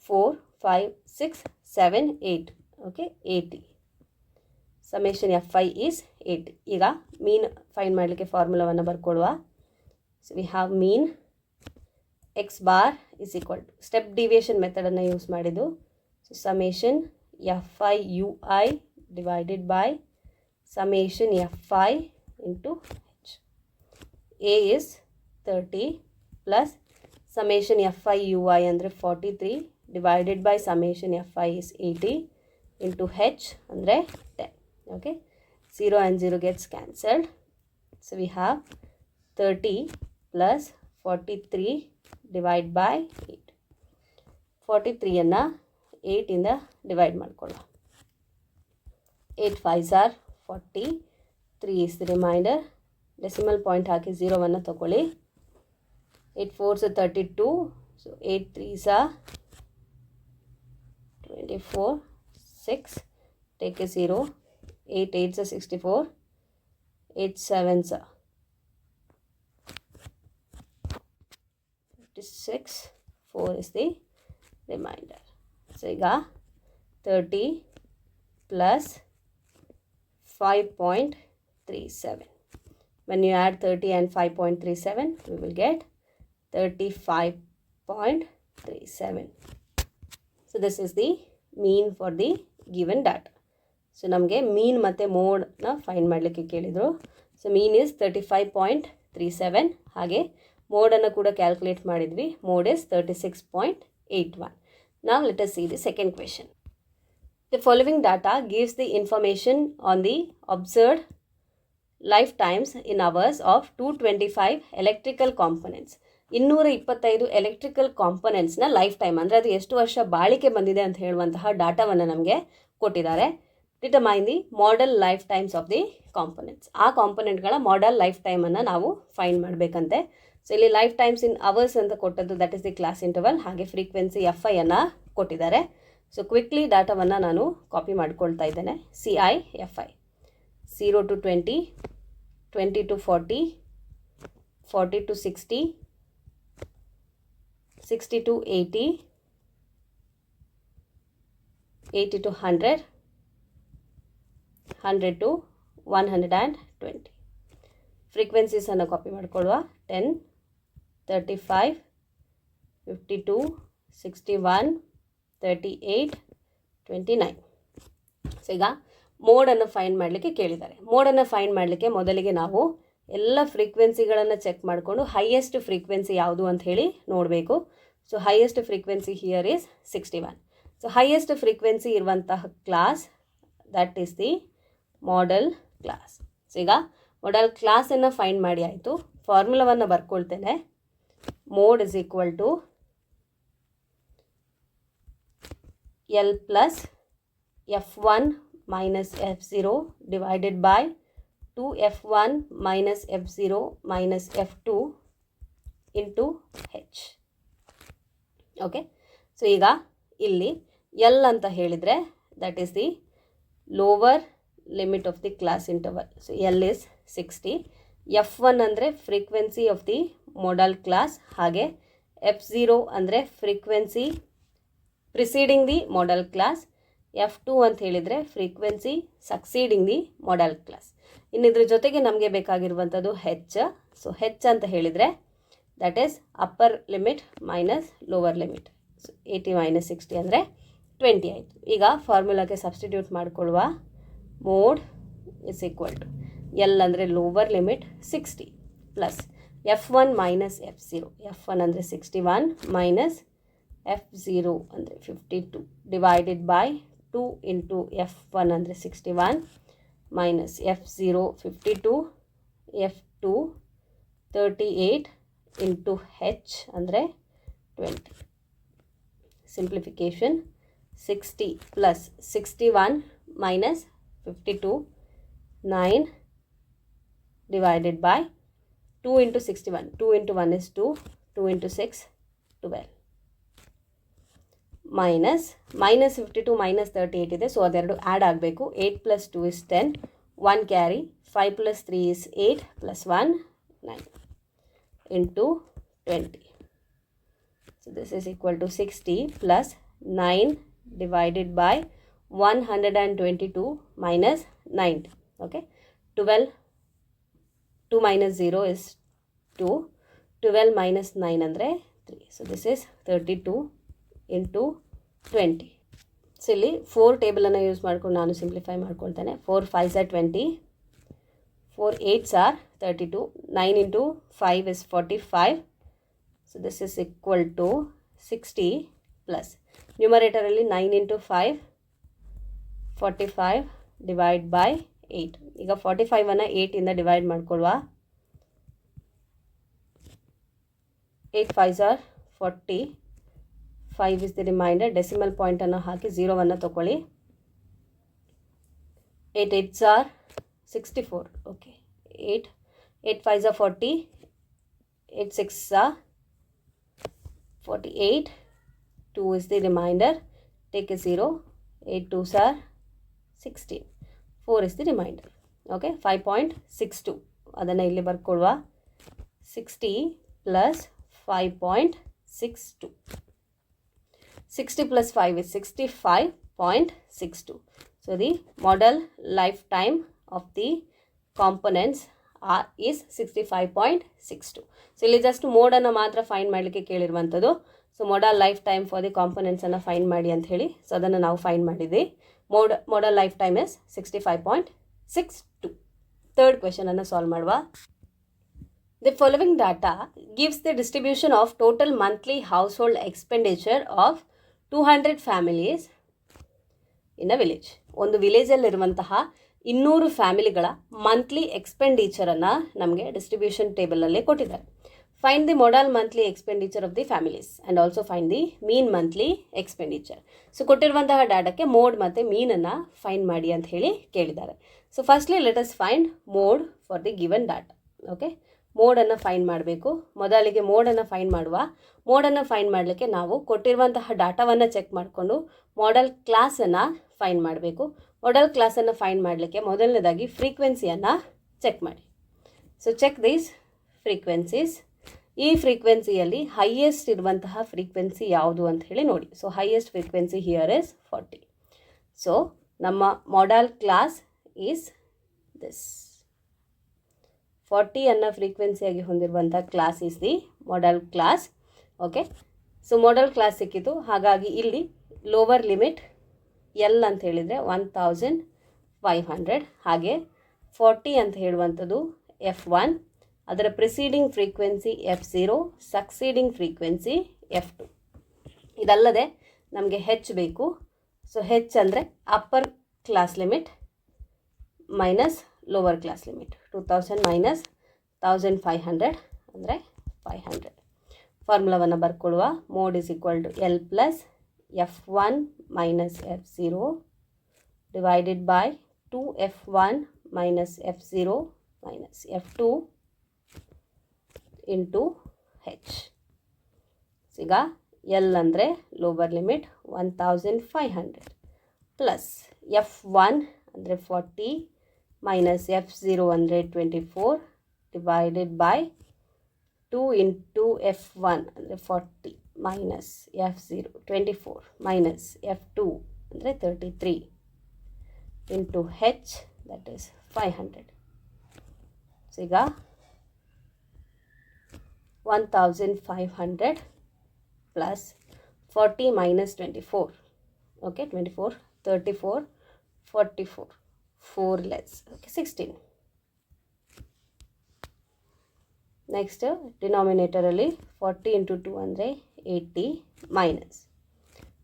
4 5 6 7 8. Okay, 80. Summation F I is 80. ಈಗ mean find ಮಾಡಲಿಕ್ಕೆ ಫಾರ್ಮುಲಾವನ್ನು ಬರ್ಕೊಳ್ಳುವ. So we have mean X bar is equal to step deviation ಮೆಥಡನ್ನು use ಮಾಡಿದ್ದು. So summation F I you I divided by summation F I into H. A is 30 plus summation F I you I ಅಂದರೆ 43 divided by summation F I is 80 into H ಅಂದರೆ 10. Okay, 0 and 0 gets cancelled. So we have 30 plus 43 divided by 8. 43 8 ಇಂದ divide ಮಾಡ್ಕೊಳ್ಳುವ. 8 5s are 40, 3 is the remainder. Decimal point ಹಾಕಿ 0ವನ್ನು ತಗೊಳ್ಳಿ. 8 4s are 32, so 8 3s are 24, 6, take a 0, 8 8s are 64, 8 7s are 36, 4 is the remainder. So ಈಗ 30 plus 5.37. When you add 30 and 5.37, we will get 35.37. So this is the mean for the given data. So ನಮಗೆ ಮೀನ್ ಮತ್ತು ಮೋಡ್ನ find ಮಾಡಲಿಕ್ಕೆ ಕೇಳಿದರು. So mean is 35.37. ಹಾಗೆ ಮೋಡನ್ನು ಕೂಡ calculate ಮಾಡಿದ್ವಿ. Mode is 36.81. Now let us see the second question. The following data gives the information on the observed lifetimes in hours of 225 electrical components. 225 electrical ಕಾಂಪೊನೆಂಟ್ಸ್ನ lifetime ಅಂದರೆ ಅದು ಎಷ್ಟು ವರ್ಷ ಬಾಳಿಕೆ ಬಂದಿದೆ ಅಂತ ಹೇಳುವಂತಹ ಡಾಟಾವನ್ನು ನಮಗೆ ಕೊಟ್ಟಿದ್ದಾರೆ. Determine the model life times of the components. ಆ ಕಾಂಪೊನೆಂಟ್ಗಳ ಮಾಡೆಲ್ ಲೈಫ್ ಟೈಮನ್ನು ನಾವು ಫೈಂಡ್ ಮಾಡಬೇಕಂತೆ. ಸೊ ಇಲ್ಲಿ ಲೈಫ್ ಟೈಮ್ಸ್ ಇನ್ ಅವರ್ಸ್ ಅಂತ ಕೊಟ್ಟದ್ದು, that is the class interval. ಹಾಗೆ ಫ್ರೀಕ್ವೆನ್ಸಿ FI ಅನ್ನು ಕೊಟ್ಟಿದ್ದಾರೆ. ಸೊ ಕ್ವಿಕ್ಲಿ ಡಾಟಾವನ್ನು ನಾನು ಕಾಪಿ ಮಾಡ್ಕೊಳ್ತಾ ಇದ್ದೇನೆ. CI FI 0 to 20, 20 to 40, 40 to 60, 60 to 80, 80 to 100, 100 to 120. Frequencies ಅನ್ನು ಕಾಪಿ ಮಾಡ್ಕೊಳ್ಳುವ. 10, 35, 52, 61, 38, 29. ಸೊ ಈಗ ಮೋಡನ್ನು ಫೈಂಡ್ ಮಾಡಲಿಕ್ಕೆ ಕೇಳಿದ್ದಾರೆ. ಮೋಡನ್ನು ಫೈಂಡ್ ಮಾಡಲಿಕ್ಕೆ ಮೊದಲಿಗೆ ನಾವು ಎಲ್ಲ ಫ್ರೀಕ್ವೆನ್ಸಿಗಳನ್ನು ಚೆಕ್ ಮಾಡಿಕೊಂಡು ಹೈಯೆಸ್ಟ್ ಫ್ರೀಕ್ವೆನ್ಸಿ ಯಾವುದು ಅಂತ ಹೇಳಿ ನೋಡಬೇಕು. So highest frequency here is 61. So highest frequency ಇರುವಂತಹ class that is the modal class. So ಈಗ ಮಾಡೆಲ್ ಕ್ಲಾಸನ್ನು ಫೈಂಡ್ ಮಾಡಿ ಆಯಿತು. ಫಾರ್ಮುಲಾವನ್ನು ಬರ್ಕೊಳ್ತೇನೆ. Mode is equal to L plus F1 minus F0 divided by 2F1 minus F0 minus F2 into H. Okay, so ಈಗ ಇಲ್ಲಿ L ಅಂತ ಹೇಳಿದರೆ that is the lower limit of the class interval. So L is 60. F1 ಅಂದರೆ frequency of the modal class. ಹಾಗೆ F0 ಅಂದರೆ frequency preceding the modal class. F2 ಅಂತ ಹೇಳಿದರೆ frequency succeeding the modal class. ಇನ್ನಿದ್ರ ಜೊತೆಗೆ ನಮಗೆ ಬೇಕಾಗಿರುವಂಥದ್ದು H. ಸೊ H ಅಂತ ಹೇಳಿದರೆ that is upper limit minus lower limit. So 80 minus 60 ಅಂದರೆ 20 ಆಯಿತು. ಈಗ ಫಾರ್ಮುಲಾಕ್ಕೆ ಸಬ್ಸ್ಟಿಟ್ಯೂಟ್ ಮಾಡಿಕೊಳ್ಳುವ. Mode is equal to L ಅಂದರೆ lower limit 60 plus F1 minus F0. F1 ಅಂದರೆ 61 ಮೈನಸ್ F0 ಅಂದರೆ 52 ಡಿವೈಡೆಡ್ ಬೈ 2 ಇಂಟು F1 ಅಂದರೆ 61 minus F0 52, F2 38 into H ಅಂದರೆ 20. Simplification 60 plus 61 minus 52 9 divided by 2 into 61. 2 into 1 is 2. 2 into 6, 12. Minus 52 minus 38 ಇದೆ. So ಅದೆರಡು add ಆಗಬೇಕು. 8 plus 2 is 10. 1 carry. 5 plus 3 is 8 plus 1, 9 into 20. So this is equal to 60 plus 9 divided by 122 minus 90. Okay. 12. 2 minus 0 is 2. 12 minus 9 ಅಂದರೆ 3. So this is 32 into 20. So ಇಲ್ಲಿ 4 ಟೇಬಲನ್ನು use ಮಾಡ್ಕೊಂಡು ನಾನು simplify ಮಾಡ್ಕೊಳ್ತೇನೆ. 4 5s are 20. 4 8s are 32. 9 into 5 is 45. So this is equal to 60 plus ನ್ಯೂಮರೇಟರಲ್ಲಿ 9 into 5 45 divide by 8. ಈಗ 45ಅನ್ನು 8ಇಂದ divide ಮಾಡ್ಕೊಳ್ಳುವ. 8 5s are 40. 5 is the remainder. Decimal ಪಾಯಿಂಟನ್ನು ಹಾಕಿ 0ವನ್ನು ತಗೊಳ್ಳಿ. 8 8s are 64. Okay, 8 5s are 40. 8 6s are 48. 2 is the remainder. Take a 0. 8 2s are 16. 4 is the remainder. Okay, 5.62 ಅದನ್ನು ಇಲ್ಲಿ ಬರ್ಕೊಳ್ಳುವ. 60 plus 5.62 60 plus 5 is 65.62. So the model lifetime of the components is 65.62. So ಇಲ್ಲಿ just ಮೋಡನ್ನು ಮಾತ್ರ find ಮಾಡಲಿಕ್ಕೆ ಕೇಳಿರುವಂಥದ್ದು. So modal life time for the ಕಾಂಪೊನೆಂಟ್ಸನ್ನು find ಮಾಡಿ ಅಂತ ಹೇಳಿ. ಸೊ ಅದನ್ನು ನಾವು ಫೈಂಡ್ ಮಾಡಿದ್ವಿ. modal life time is 65.62. Third question ಅನ್ನು ಸಾಲ್ವ್ ಮಾಡುವ. The following data gives the distribution of total monthly household expenditure of 200 families in a village. ಒಂದು ವಿಲೇಜಲ್ಲಿರುವಂತಹ 200 ಫ್ಯಾಮಿಲಿಗಳ ಮಂತ್ಲಿ ಎಕ್ಸ್ಪೆಂಡಿಚರನ್ನು ನಮಗೆ ಡಿಸ್ಟ್ರಿಬ್ಯೂಷನ್ ಟೇಬಲಲ್ಲಿ ಕೊಟ್ಟಿದ್ದಾರೆ. Find the modal monthly expenditure of the families and also find the mean monthly expenditure. So ಕೊಟ್ಟಿರುವಂತಹ ಡಾಟಾಕ್ಕೆ mode ಮತ್ತು ಮೀನನ್ನು find ಮಾಡಿ ಅಂತ ಹೇಳಿ ಕೇಳಿದ್ದಾರೆ. So firstly let us find mode for the given data. Okay, ಮೋಡನ್ನು ಫೈಂಡ್ ಮಾಡಬೇಕು. ಮೊದಲಿಗೆ ಮೋಡನ್ನು ಫೈಂಡ್ ಮಾಡುವ. ಮೋಡನ್ನು ಫೈಂಡ್ ಮಾಡಲಿಕ್ಕೆ ನಾವು ಕೊಟ್ಟಿರುವಂತಹ ಡಾಟಾವನ್ನು ಚೆಕ್ ಮಾಡಿಕೊಂಡು ಮಾಡೆಲ್ ಕ್ಲಾಸನ್ನು ಫೈಂಡ್ ಮಾಡಬೇಕು. ಮಾಡೆಲ್ ಕ್ಲಾಸನ್ನು ಫೈಂಡ್ ಮಾಡಲಿಕ್ಕೆ ಮೊದಲನೇದಾಗಿ ಫ್ರೀಕ್ವೆನ್ಸಿಯನ್ನು ಚೆಕ್ ಮಾಡಿ. So check these frequencies. ಈ ಫ್ರೀಕ್ವೆನ್ಸಿಯಲ್ಲಿ ಹೈಯೆಸ್ಟ್ ಇರುವಂತಹ ಫ್ರೀಕ್ವೆನ್ಸಿ ಯಾವುದು ಅಂತ ಹೇಳಿ ನೋಡಿ. So highest frequency here is 40. So ನಮ್ಮ ಮಾಡೆಲ್ ಕ್ಲಾಸ್ ಈಸ್ ದಿಸ್ 40 ಅನ್ನೋ ಫ್ರೀಕ್ವೆನ್ಸಿಯಾಗಿ ಹೊಂದಿರುವಂಥ class is the modal class. Okay, so modal class ಸಿಕ್ಕಿತು. ಹಾಗಾಗಿ ಇಲ್ಲಿ ಲೋವರ್ ಲಿಮಿಟ್ ಎಲ್ ಅಂತ ಹೇಳಿದರೆ 1500, ಹಾಗೆ 40 ಅಂತ ಹೇಳುವಂಥದ್ದು F1, ಅದರ preceding frequency F0, succeeding frequency F2. ಇದಲ್ಲದೆ ನಮಗೆ ಹೆಚ್ ಬೇಕು. ಸೊ ಹೆಚ್ ಅಂದರೆ upper class limit minus lower class limit. 2000 minus 1500 ಅಂದರೆ 500. ಫಾರ್ಮುಲಾವನ್ನು ಬರ್ಕೊಳ್ಳುವ. Mode is equal to l plus F1 minus F0 divided by 2F1 minus F0 minus F2 into h. ಈಗ l ಅಂದರೆ lower limit 1500 plus F1 ಅಂದರೆ 40 minus F0 ಅಂದರೆ 24 divided by 2 into F1 ಅಂದರೆ 40 minus F0 24 minus F2 ಅಂದರೆ 33 into h that is 500. So ಈಗ 1500 plus 40 minus 24. Okay, 24 34 44 4 less. Okay, 16. Next ಡಿನಾಮಿನೇಟರಲ್ಲಿ 40 into 2 ಅಂದರೆ 80 minus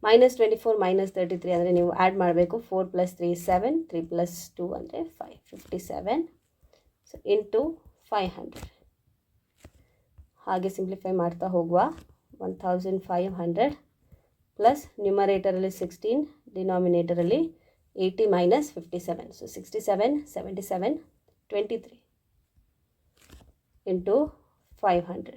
24 minus 33 ಅಂದರೆ ನೀವು ಆ್ಯಡ್ ಮಾಡಬೇಕು. 4 ಪ್ಲಸ್ 3 7, 3 ಪ್ಲಸ್ 2 ಅಂದರೆ 5, 57. So into 500. ಹಾಗೆ ಸಿಂಪ್ಲಿಫೈ ಮಾಡ್ತಾ ಹೋಗುವ. 1500 ಪ್ಲಸ್ ನ್ಯೂಮರೇಟರಲ್ಲಿ 16, ಡಿನಾಮಿನೇಟರಲ್ಲಿ 80 ಮೈನಸ್ 57. So 67, 77, 23 into 500.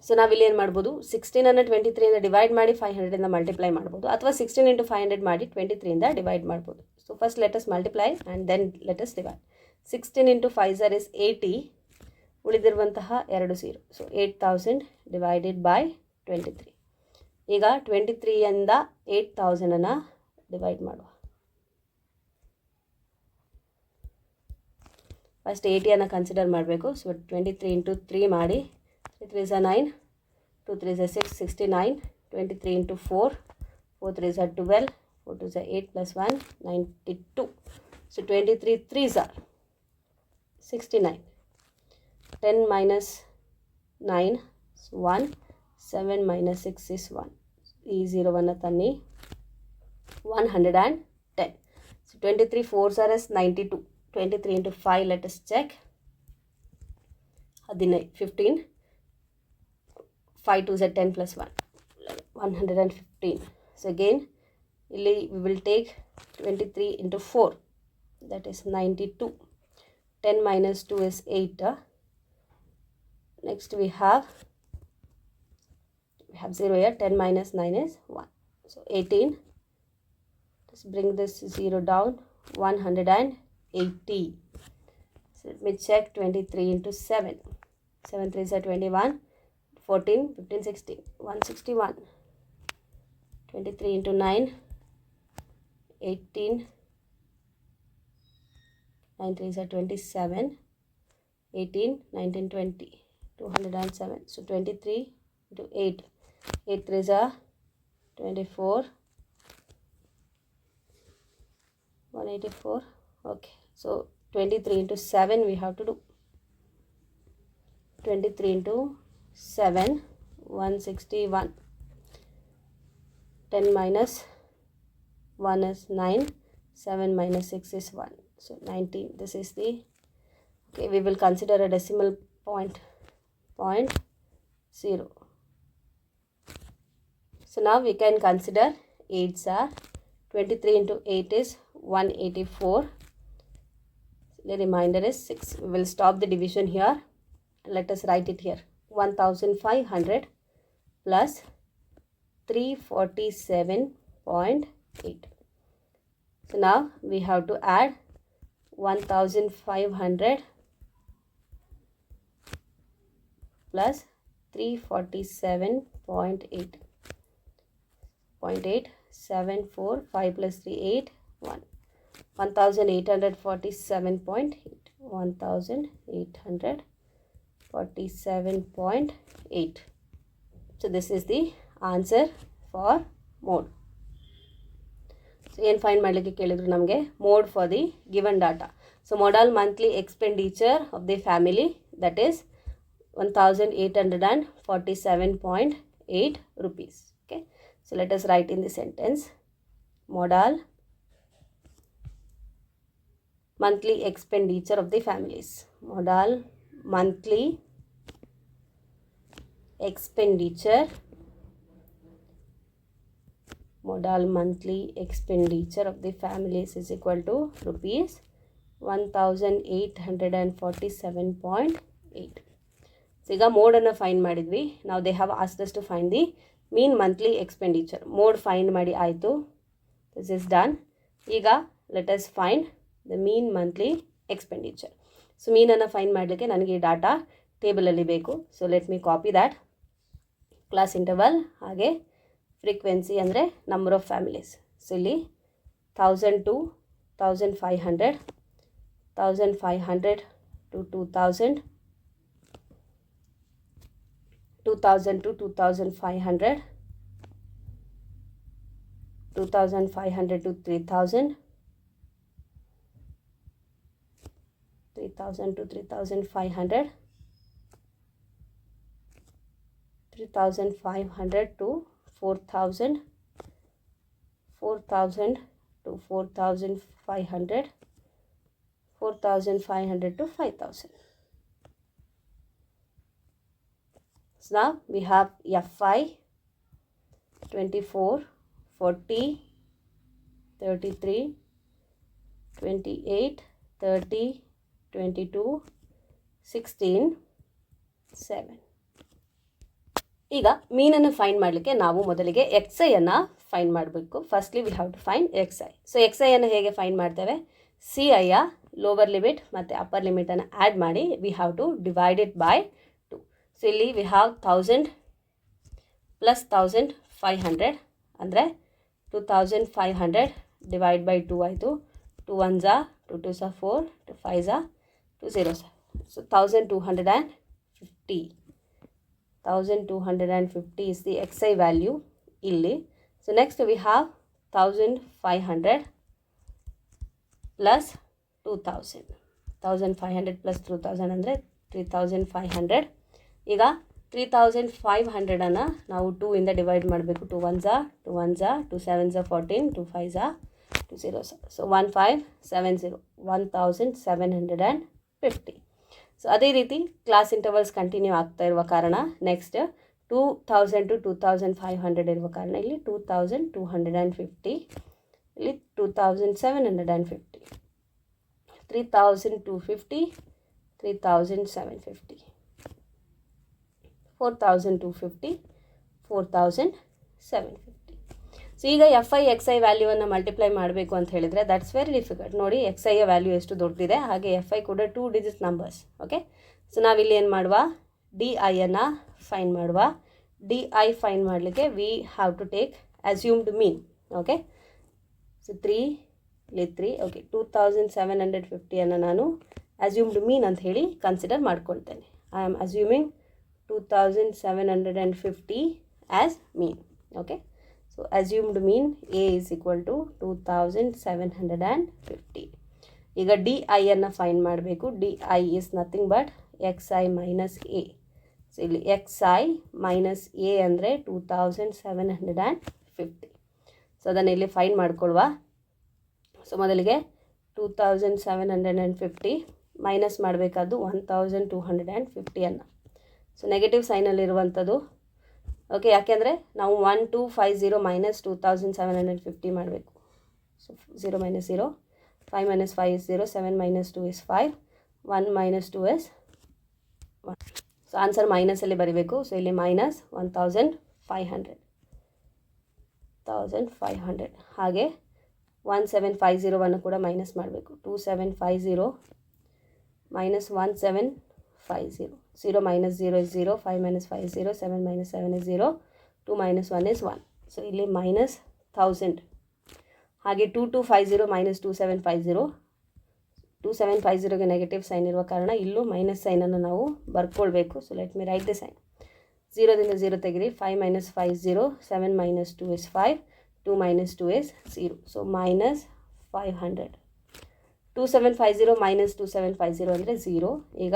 ಸೊ ನಾವಿಲ್ಲಿ ಏನು ಮಾಡ್ಬೋದು, 16ಅನ್ನು 23ಇಂದ ಡಿವೈಡ್ ಮಾಡಿ 500ಇಂದ ಮಲ್ಟಿಪ್ಲೈ ಮಾಡ್ಬೋದು, ಅಥವಾ 16 ಇಂಟು 500 ಮಾಡಿ 23ಇಂದ ಡಿವೈಡ್ ಮಾಡ್ಬೋದು. So first let's multiply and then let's divide. 16 into 5 is 80, ಉಳಿದಿರುವಂತಹ 2 0. So 8000 divided by 23. ಈಗ 23ಇಂದ 8000ಅನ್ನು ಡಿವೈಡ್ ಮಾಡುವ. ಫಸ್ಟ್ 80ಅನ್ನು ಕನ್ಸಿಡರ್ ಮಾಡಬೇಕು. ಸೊ 23 ಇಂಟು 3 ಮಾಡಿ. 3 3 9, 2 3 6, 69, 23 into 4, 4 3 12, 4 2 8 plus 1, 92. So 23 3s are 69. 10 minus 9 is 1, 7 minus 6 is 1. ಈ 0ವನ್ನು ತನ್ನಿ. 110. So 23 4s are 92. 23 into 5, let us check. 15. 5 2s are 10 plus 1. 115. So again, we will take 23 into 4. That is 92. 10 minus 2 is 8. Next we have 0 here. 10 minus 9 is 1. So 18. Let's bring this 0 down. 180. So let me check. 23 into 7. 7 3s are 21. 14, 15, 16, 161, 23 into 9, 18, 9 3s are 27, 18, 19, 20, 207, so 23 into 8, 8 3s are 24, 184, okay, so 23 into 7 we have to do. 23 into 7, 161, 10 minus 1 is 9, 7 minus 6 is 1, so 19. This is the, okay, we will consider a decimal point, 0. So now we can consider 8s are, 23 into 8 is 184, the remainder is 6. We will stop the division here. Let us write it here. 1500 plus 347.8. So now we have to add 1500 plus 347.8. 0.874, 5 plus 3, 8, 1. 1847.8. 1847.8. So this is the answer for mode. So ಏನು find ಮಾಡಲಿಕ್ಕೆ ಕೇಳಿದ್ರು ನಮಗೆ mode for the given data. So modal monthly expenditure of the family, that is 1847.8 rupees. Okay, so let us write in the sentence, modal monthly expenditure of the families. Modal monthly expenditure, modal monthly expenditure of the families is equal to rupees 1847.8. So ಈಗ ಮೋಡನ್ನು find ಮಾಡಿದ್ವಿ. ನಾವು they have asked us to find the mean monthly expenditure. Mode find ಮಾಡಿ ಆಯಿತು, this is done. ಈಗ let us find the mean monthly expenditure. So ಮೀನನ್ನು find ಮಾಡಲಿಕ್ಕೆ ನನಗೆ ಈ ಡಾಟಾ ಟೇಬಲಲ್ಲಿ ಬೇಕು. So let me copy that. Class interval ಹಾಗೆ ಫ್ರೀಕ್ವೆನ್ಸಿ ಅಂದರೆ ನಂಬರ್ ಆಫ್ ಫ್ಯಾಮಿಲೀಸ್. ಸೊ ಇಲ್ಲಿ 1000 to 1500, 1500 to 2000, 2000 to 2500, 2500 to 3000, 3000 to 3500, 3500 to 4000, 4000 to 4500, 4500 to 5000. So now we have FI 24, 40, 33, 28, 30, 22, 16, 7. ಈಗ ಮೀನನ್ನು ಫೈಂಡ್ ಮಾಡಲಿಕ್ಕೆ ನಾವು ಮೊದಲಿಗೆ ಎಕ್ಸ್ ಐಯನ್ನು ಫೈಂಡ್ ಮಾಡಬೇಕು. Firstly we have to find x i. So x ಐಯನ್ನು ಹೇಗೆ ಫೈಂಡ್ ಮಾಡ್ತೇವೆ? ಸಿ ಐಯ ಲೋವರ್ ಲಿಮಿಟ್ ಮತ್ತು ಅಪ್ಪರ್ ಲಿಮಿಟನ್ನು ಆ್ಯಡ್ ಮಾಡಿ we have to divide it by 2. So ಇಲ್ಲಿ ವಿ ಹ್ಯಾವ್ 1000 ಪ್ಲಸ್ 1500 ಅಂದರೆ 2500 ಡಿವೈಡ್ ಬೈ 2 ಆಯಿತು. 2 1s are 2 2s are 4, 2 5s are 2 0s are. So 1250. 1250 is the XI value illi. So next we have 1500 plus 2000. 1500 plus 2000 ಅಂದರೆ 3500. ಈಗ 3500 ಅನ್ನು ನಾವು 2 ಇಂದ divide ಮಾಡಬೇಕು. 2 1s are 2 1s are 2 7s are 14, 2 5s are 2 0s are. So 1570, 1750. So ಅದೇ ರೀತಿ class intervals continue ಆಗ್ತಾ ಇರುವ ಕಾರಣ ನೆಕ್ಸ್ಟ್ 2000 to 2500 ಇರುವ ಕಾರಣ ಇಲ್ಲಿ 2250, ಇಲ್ಲಿ 2750, 3250, 3750, 4250, 4750. ಸೊ ಈಗ ಎಫ್ ಐ ಎಕ್ಸ್ ಐ ವ್ಯಾಲ್ಯೂವನ್ನು ಮಲ್ಟಿಪ್ಲೈ ಮಾಡಬೇಕು ಅಂತ ಹೇಳಿದರೆ ದಟ್ಸ್ ವೆರಿ ಡಿಫಿಕಲ್ಟ್. ನೋಡಿ ಎಕ್ಸ್ ಐಯ ವ್ಯಾಲ್ಯೂ ಎಷ್ಟು ದೊಡ್ಡದಿದೆ, ಹಾಗೆ ಎಫ್ ಐ ಕೂಡ 2 ಡಿಜಿಟ್ ನಂಬರ್ಸ್. ಓಕೆ, ಸೊ ನಾವಿಲ್ಲಿ ಏನು ಮಾಡುವ, ಡಿ ಐಯನ್ನು ಫೈನ್ ಮಾಡುವ. ಡಿ ಐ ಫೈನ್ ಮಾಡಲಿಕ್ಕೆ we have to take assumed mean. Okay, so 3 okay 2750 ನಾನು ಅಸ್ಯೂಮ್ಡ್ ಮೀನ್ ಅಂತ ಹೇಳಿ ಕನ್ಸಿಡರ್ ಮಾಡ್ಕೊಳ್ತೇನೆ. I am assuming 2750 as mean. Okay, so assumed mean a is equal to 2750. ಈಗ ಡಿ ಐಯನ್ನು find ಮಾಡಬೇಕು. D i is nothing but x I minus a. So ಇಲ್ಲಿ x I minus a ಅಂದರೆ 2750. So ಅದನ್ನು ಇಲ್ಲಿ fine ಮಾಡ್ಕೊಳ್ವಾ. So ಮೊದಲಿಗೆ 2750 minus ಮಾಡಬೇಕಾದ್ದು 1250. So negative ಸೈನಲ್ಲಿರುವಂಥದ್ದು. ಓಕೆ, ಯಾಕೆಂದರೆ ನಾವು 1250 ಮೈನಸ್ 2750 ಮಾಡಬೇಕು. So 0 minus 0, 5 minus 5 is 0, 7 minus 2 is 5, 1 minus 2 is 1. So answer ಮೈನಸಲ್ಲಿ ಬರೀಬೇಕು. ಸೊ ಇಲ್ಲಿ ಮೈನಸ್ 1500. ಹಾಗೆ 1750 ಕೂಡ ಮೈನಸ್ ಮಾಡಬೇಕು. 2750 minus 1750. 0 minus 0 is 0, 5 minus 5 is 0, 7 minus 7 is 0, 2 minus 1 is 1. So ಇಲ್ಲಿ ಮೈನಸ್ 1000. ಹಾಗೆ 2250 ಮೈನಸ್ 2750. 2750ಗೆ ನೆಗೆಟಿವ್ ಸೈನ್ ಇರುವ ಕಾರಣ ಇಲ್ಲೂ ಮೈನಸ್ ಸೈನನ್ನು ನಾವು ಬರ್ಕೊಳ್ಬೇಕು. So let me write the sign. 0ದಿಂದ 0 ತೆಗಿರಿ. 5 minus 5 is 0, 7 minus 2 is 5, 2 minus 2 is 0. So minus 500. 2750 minus 2750 ಅಂದರೆ 0. ಈಗ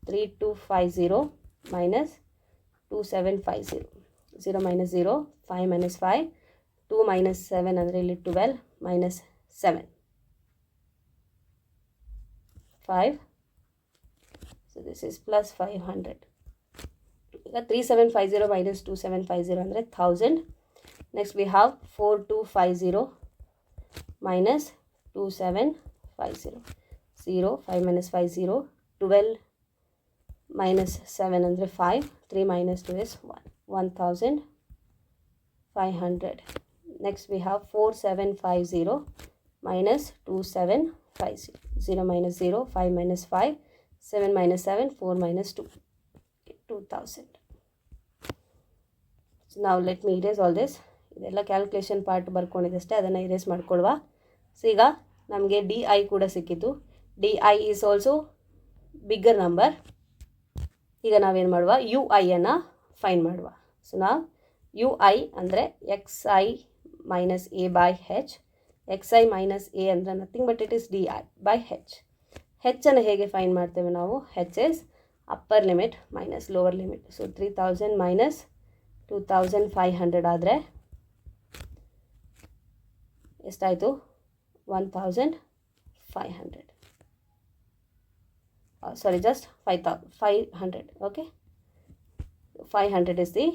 3250 ಮೈನಸ್ 2750. 0 minus 0, 5 minus 5, 2 minus 7 ಅಂದರೆ ಇಲ್ಲಿ 12 minus 7, 5. So this is plus 500. ಈಗ 3750 minus 2750 ಅಂದರೆ 1000. Next we have 4250 minus 2750. 0, 5 minus 5 0, 12 minus 7 ಅಂದರೆ 5, 3 minus 2 is 1, 1500. Next we have 4750 minus 2750. 0 minus 0, 5 minus 5, 7 minus 7, 4 minus 2, 2000. So now let me erase all this. ಇದೆಲ್ಲ calculation part ಬರ್ಕೊಂಡಿದ್ದಷ್ಟೇ, ಅದನ್ನು erase ಮಾಡ್ಕೊಳ್ವ. So ಈಗ ನಮಗೆ D i ಕೂಡ ಸಿಕ್ಕಿತು. D i is also bigger number. ಈಗ ನಾವೇನು ಮಾಡುವ, ಯು ಐಯನ್ನು ಫೈನ್ ಮಾಡುವ. ಸೊ ನಾವು ಯು ಐ ಅಂದರೆ X I minus a by h. X I minus a ಅಂದರೆ nothing but it is d i by h. ಹೆಚ್ಚನ್ನು ಹೇಗೆ ಫೈನ್ ಮಾಡ್ತೇವೆ ನಾವು? H is upper limit minus lower limit. So 3000 minus 2500 ಆದರೆ ಎಷ್ಟಾಯಿತು? 1500. Sorry, just 500. Okay, 500 is the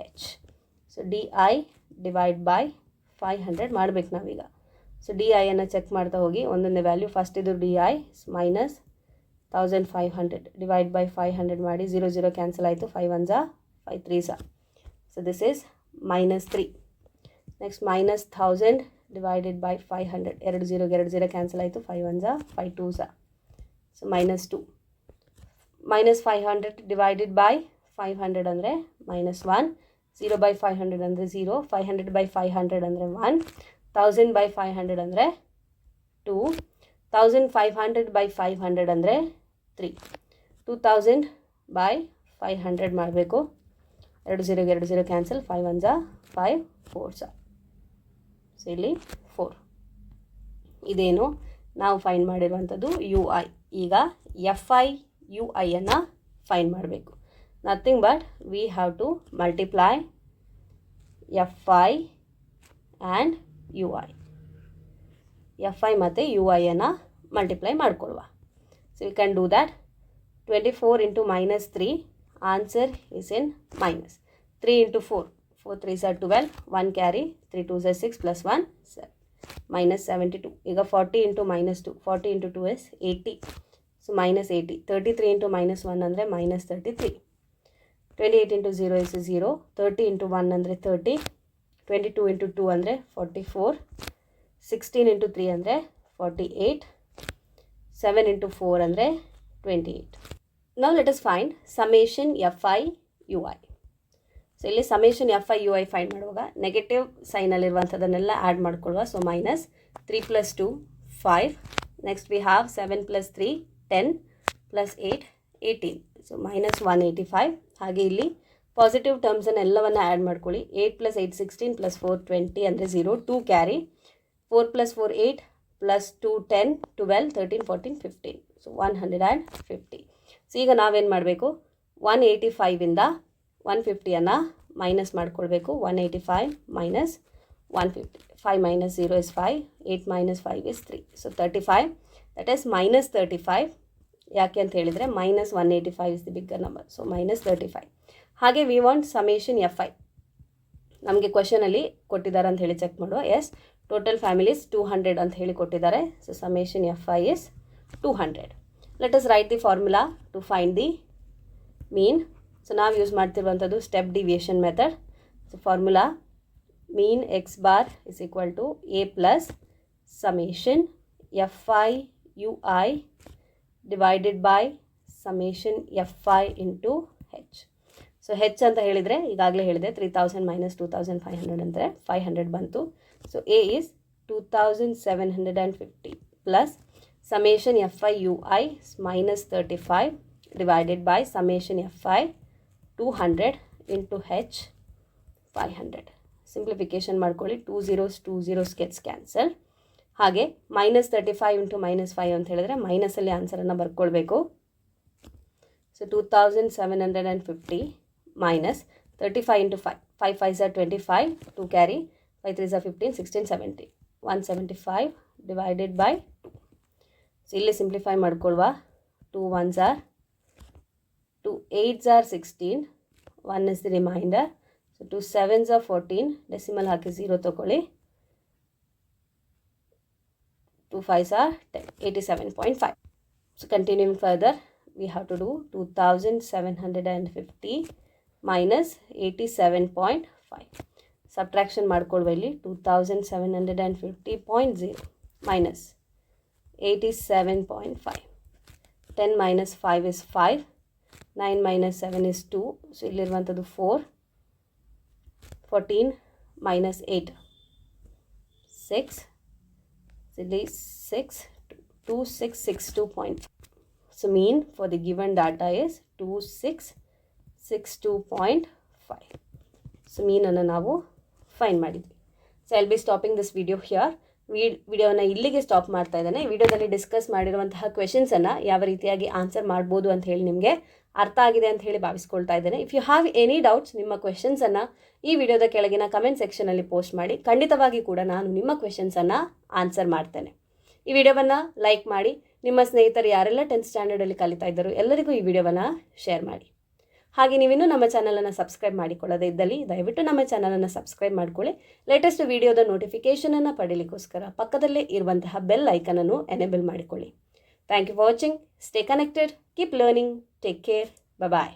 H. So DI divide by 500 ಮಾಡಬೇಕು ನಾವೀಗ. So D ಐಯನ್ನು check ಮಾಡ್ತಾ ಹೋಗಿ. ಒಂದೊಂದೇ ವ್ಯಾಲ್ಯೂ. ಫಸ್ಟ್ ಇದು D I minus 1500 divide by 500 ಮಾಡಿ. 0 0 ಕ್ಯಾನ್ಸಲ್ ಆಯಿತು. 5 1 Jha 5 3 Jha. So this is minus 3. Next minus 1000 divided by 500. 2 0 2 0 cancel ಆಯಿತು. 5 1 Jha 5 2 Jha. So minus 2. Minus 500 divided by 500 ಅಂದರೆ ಮೈನಸ್ 1. 0 ಬೈ 500 ಅಂದರೆ 0. 500 ಬೈ 500 ಅಂದರೆ 1. 1000 ಬೈ 500 ಅಂದರೆ 2. 1500 ಬೈ 500 ಅಂದರೆ 3. 2000 ಬೈ 500 ಮಾಡಬೇಕು. 2 0 2 0 ಕ್ಯಾನ್ಸಲ್. 5 1 ಝಾ 5 4 ಝಾ. ಸೊ ಇಲ್ಲಿ 4. ಇದೇನು ನಾವು ಫೈನ್ ಮಾಡಿರುವಂಥದ್ದು ಯು ಐ. ಈಗ ಎಫ್ ಐ ಯು ಐಯನ್ನು ಫೈನ್ ಮಾಡಬೇಕು. Nothing but we have to multiply f i and u i. F i ಮತ್ತು ಯು ಐಯನ್ನು ಮಲ್ಟಿಪ್ಲೈ ಮಾಡ್ಕೊಳ್ವಾ. So we can do that. 24 into minus 3. Answer is in minus. 3 into 4. 4 3s are 12. 1 carry. 3 2s are 6 plus 1 7. Minus 72. ಈಗ 40 into minus 2. 40 into 2 is 80. So minus 80. 33 into minus 1 ಅಂದರೆ minus 33. 28 into 0 is 0. 30 into 1 ಅಂದರೆ 30. 22 into 2 ಅಂದರೆ 44. 16 into 3 ಅಂದರೆ 48. 7 into 4 ಅಂದರೆ 28. Now let us find summation fi ui. So ಇಲ್ಲಿ summation F I you i find ಮಾಡುವಾಗ negative ಸೈನಲ್ಲಿರುವಂಥದ್ದನ್ನೆಲ್ಲ add ಮಾಡ್ಕೊಳ್ಳುವ. So minus 3 + 2 5. Next we have 7 + 3 10 + 8 18. So minus 185. ಹಾಗೆ ಇಲ್ಲಿ ಪಾಸಿಟಿವ್ ಟರ್ಮ್ಸನ್ನು ಎಲ್ಲವನ್ನು ಆ್ಯಡ್ ಮಾಡ್ಕೊಳ್ಳಿ. 8 + 8 16 + 4 20 ಅಂದರೆ 0. 2 ಕ್ಯಾರಿ. 4 + 4 8 + 2 10 12 13 14 15. ಸೊ 150. ಸೊ ಈಗ ನಾವೇನು ಮಾಡಬೇಕು, 185ಇಂದ 150ಯನ್ನು ಮೈನಸ್ ಮಾಡ್ಕೊಳ್ಬೇಕು. 185 minus 150. 5 - 0 is 5. 8 - 5 is 3. So 35. That is -35. ಯಾಕೆ ಅಂತ ಹೇಳಿದರೆ -185 is the bigger number. So -35. ಹಾಗೆ we want summation F I. ನಮಗೆ ಕ್ವಶನಲ್ಲಿ ಕೊಟ್ಟಿದ್ದಾರೆ ಅಂತ ಹೇಳಿ ಚೆಕ್ ಮಾಡುವ. ಎಸ್, ಟೋಟಲ್ ಫ್ಯಾಮಿಲೀಸ್ 200 ಅಂತ ಹೇಳಿ ಕೊಟ್ಟಿದ್ದಾರೆ. So summation F I is 200. Let us write the formula to find the mean. So ನಾವು ಯೂಸ್ ಮಾಡ್ತಿರುವಂಥದ್ದು step deviation method. So formula mean x bar is equal to a plus summation fi ui divided by summation fi into h. So H ಅಂತ ಹೇಳಿದರೆ ಈಗಾಗಲೇ ಹೇಳಿದೆ 3000 - 2500 ಅಂದರೆ 500 ಬಂತು. So A is 2750 plus summation fi ui -35 divided by summation fi 200 into h 500. Simplification ಮಾಡ್ಕೊಳ್ಳಿ. 2 zeros gets cancel. ಹಾಗೆ -35 into -5 ಅಂತ ಹೇಳಿದ್ರೆ ಮೈನಸಲ್ಲಿ ಆನ್ಸರನ್ನು ಬರ್ಕೊಳ್ಬೇಕು. So 2750 minus 35 into 5. 5 5s are 25. 2 carry. 5 3s are 15. 16 17. 175 divided by 2. So ಇಲ್ಲಿ simplify ಮಾಡ್ಕೊಳ್ವಾ. 2 1s are 2 8s are 16. 1 is the remainder. So 2 7s are 14. Decimal ಹಾಕಿ 0 ತಗೊಳ್ಳಿ. 2 5s are 10. 87.5. So continuing further we have to do 2750 minus 87.5. Subtraction ಮಾಡ್ಕೊಳ್ವ ಇಲ್ಲಿ. 2750.0 minus 87.5. 10 minus 5 is 5. 9 minus 7 is 2. So ಇಲ್ಲಿರುವಂಥದ್ದು 4. 14 minus 8 6. ಇಲ್ಲಿ 6. 2662.5. So mean for the given data is 2662.5. So mean ಅನ್ನು ನಾವು find ಮಾಡಿದ್ವಿ. So I'll be stopping this video here. ವಿಡಿಯೋನ ಇಲ್ಲಿಗೆ stop ಮಾಡ್ತಾ ಇದ್ದೇನೆ. ವಿಡಿಯೋದಲ್ಲಿ ಡಿಸ್ಕಸ್ ಮಾಡಿರುವಂತಹ ಕ್ವೆಶನ್ಸನ್ನು ಯಾವ ರೀತಿಯಾಗಿ ಆನ್ಸರ್ ಮಾಡ್ಬೋದು ಅಂತ ಹೇಳಿ ನಿಮಗೆ ಅರ್ಥ ಆಗಿದೆ ಅಂತ ಹೇಳಿ ಭಾವಿಸ್ಕೊಳ್ತಾ ಇದ್ದೇನೆ. If you have any doubts, ನಿಮ್ಮ ಕ್ವೆಶನ್ಸನ್ನು ಈ ವಿಡಿಯೋದ ಕೆಳಗಿನ ಕಮೆಂಟ್ ಸೆಕ್ಷನಲ್ಲಿ ಪೋಸ್ಟ್ ಮಾಡಿ. ಖಂಡಿತವಾಗಿ ಕೂಡ ನಾನು ನಿಮ್ಮ ಕ್ವೆಶನ್ಸನ್ನು ಆನ್ಸರ್ ಮಾಡ್ತೇನೆ. ಈ ವಿಡಿಯೋವನ್ನು ಲೈಕ್ ಮಾಡಿ. ನಿಮ್ಮ ಸ್ನೇಹಿತರು ಯಾರೆಲ್ಲ 10th ಸ್ಟ್ಯಾಂಡರ್ಡಲ್ಲಿ ಕಲಿತಾ ಇದ್ದರು ಎಲ್ಲರಿಗೂ ಈ ವಿಡಿಯೋವನ್ನು ಶೇರ್ ಮಾಡಿ. ಹಾಗೆ ನೀವಿನ್ನೂ ನಮ್ಮ ಚಾನಲನ್ನು ಸಬ್ಸ್ಕ್ರೈಬ್ ಮಾಡಿಕೊಳ್ಳದೇ ಇದ್ದಲ್ಲಿ ದಯವಿಟ್ಟು ನಮ್ಮ ಚಾನಲನ್ನು ಸಬ್ಸ್ಕ್ರೈಬ್ ಮಾಡಿಕೊಳ್ಳಿ. ಲೇಟೆಸ್ಟ್ ವಿಡಿಯೋದ ನೋಟಿಫಿಕೇಷನನ್ನು ಪಡೀಲಿಕ್ಕೋಸ್ಕರ ಪಕ್ಕದಲ್ಲೇ ಇರುವಂತಹ ಬೆಲ್ ಐಕನನ್ನು ಎನೇಬಲ್ ಮಾಡಿಕೊಳ್ಳಿ. Thank you for watching. Stay connected. Keep learning. Take care. Bye.